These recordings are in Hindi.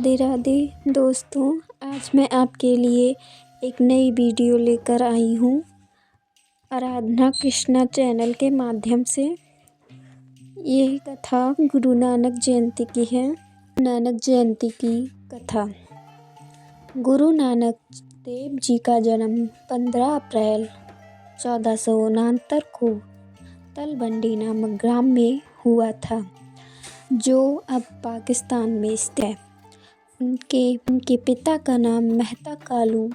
राधे राधे दोस्तों, आज मैं आपके लिए एक नई वीडियो लेकर आई हूँ आराधना कृष्णा चैनल के माध्यम से। यह कथा गुरु नानक जयंती की है। नानक जयंती की कथा। गुरु नानक देव जी का जन्म 15 अप्रैल 1469 को तलवंडी नामक ग्राम में हुआ था, जो अब पाकिस्तान में स्थित है। उनके पिता का नाम मेहता कालू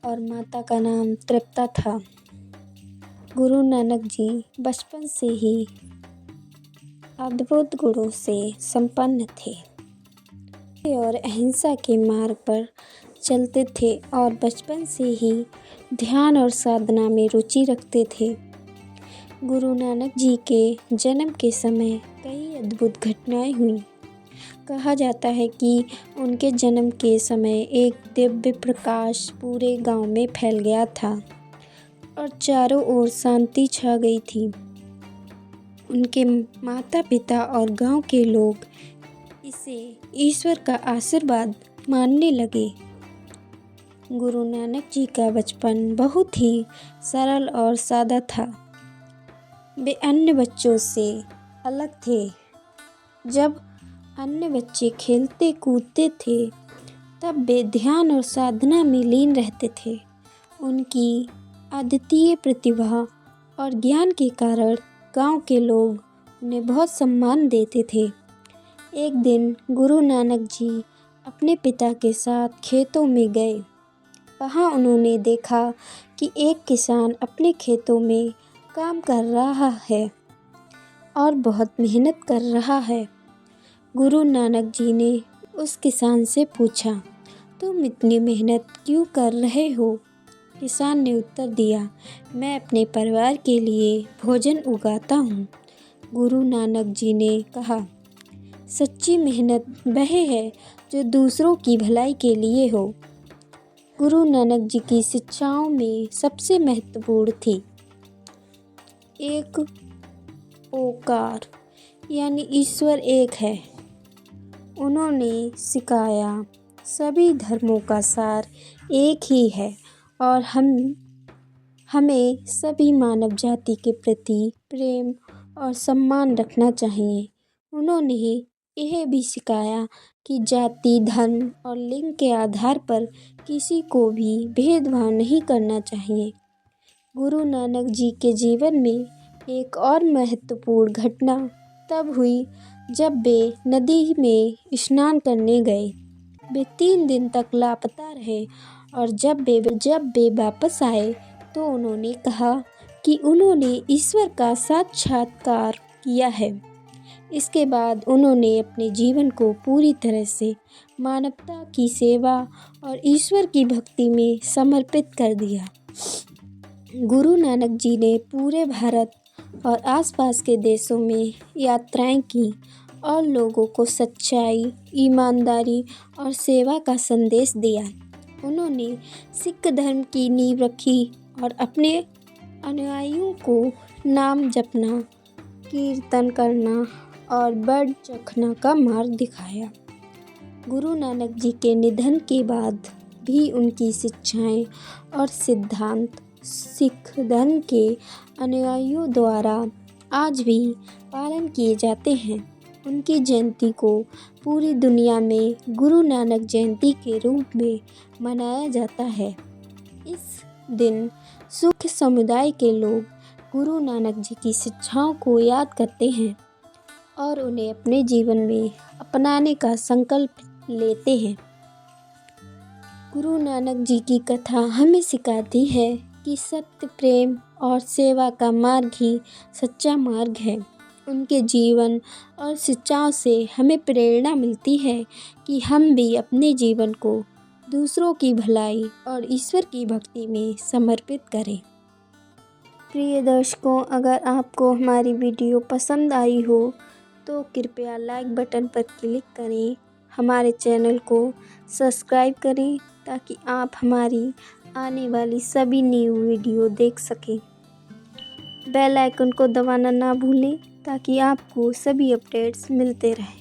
और माता का नाम तृप्ता था। गुरु नानक जी बचपन से ही अद्भुत गुणों से संपन्न थे और अहिंसा के मार्ग पर चलते थे और बचपन से ही ध्यान और साधना में रुचि रखते थे। गुरु नानक जी के जन्म के समय कई अद्भुत घटनाएं हुई। कहा जाता है कि उनके जन्म के समय एक दिव्य प्रकाश पूरे गांव में फैल गया था और चारों ओर शांति छा गई थी। उनके माता पिता और गांव के लोग इसे ईश्वर का आशीर्वाद मानने लगे। गुरु नानक जी का बचपन बहुत ही सरल और सादा था। वे अन्य बच्चों से अलग थे। जब अन्य बच्चे खेलते कूदते थे, तब वे ध्यान और साधना में लीन रहते थे। उनकी अद्वितीय प्रतिभा और ज्ञान के कारण गांव के लोग उन्हें बहुत सम्मान देते थे। एक दिन गुरु नानक जी अपने पिता के साथ खेतों में गए। वहां उन्होंने देखा कि एक किसान अपने खेतों में काम कर रहा है और बहुत मेहनत कर रहा है। गुरु नानक जी ने उस किसान से पूछा, तुम इतनी मेहनत क्यों कर रहे हो? किसान ने उत्तर दिया, मैं अपने परिवार के लिए भोजन उगाता हूँ। गुरु नानक जी ने कहा, सच्ची मेहनत वह है जो दूसरों की भलाई के लिए हो। गुरु नानक जी की शिक्षाओं में सबसे महत्वपूर्ण थी एक ओकार, यानी ईश्वर एक है। उन्होंने सिखाया सभी धर्मों का सार एक ही है और हमें सभी मानव जाति के प्रति प्रेम और सम्मान रखना चाहिए। उन्होंने यह भी सिखाया कि जाति, धर्म और लिंग के आधार पर किसी को भी भेदभाव नहीं करना चाहिए। गुरु नानक जी के जीवन में एक और महत्वपूर्ण घटना तब हुई जब वे नदी में स्नान करने गए। वे 3 दिन तक लापता रहे और जब वे वापस आए तो उन्होंने कहा कि उन्होंने ईश्वर का साक्षात्कार किया है। इसके बाद उन्होंने अपने जीवन को पूरी तरह से मानवता की सेवा और ईश्वर की भक्ति में समर्पित कर दिया। गुरु नानक जी ने पूरे भारत और आसपास के देशों में यात्राएं की और लोगों को सच्चाई, ईमानदारी और सेवा का संदेश दिया। उन्होंने सिख धर्म की नींव रखी और अपने अनुयायियों को नाम जपना, कीर्तन करना और बड़ चखना का मार्ग दिखाया। गुरु नानक जी के निधन के बाद भी उनकी शिक्षाएं और सिद्धांत सिख धर्म के अनुयायियों द्वारा आज भी पालन किए जाते हैं। उनकी जयंती को पूरी दुनिया में गुरु नानक जयंती के रूप में मनाया जाता है। इस दिन सिख समुदाय के लोग गुरु नानक जी की शिक्षाओं को याद करते हैं और उन्हें अपने जीवन में अपनाने का संकल्प लेते हैं। गुरु नानक जी की कथा हमें सिखाती है कि सत्य, प्रेम और सेवा का मार्ग ही सच्चा मार्ग है। उनके जीवन और शिक्षाओं से हमें प्रेरणा मिलती है कि हम भी अपने जीवन को दूसरों की भलाई और ईश्वर की भक्ति में समर्पित करें। प्रिय दर्शकों, अगर आपको हमारी वीडियो पसंद आई हो तो कृपया लाइक बटन पर क्लिक करें, हमारे चैनल को सब्सक्राइब करें ताकि आप हमारी आने वाली सभी न्यू वीडियो देख सकें। बेल आइकन को दबाना ना भूलें ताकि आपको सभी अपडेट्स मिलते रहें।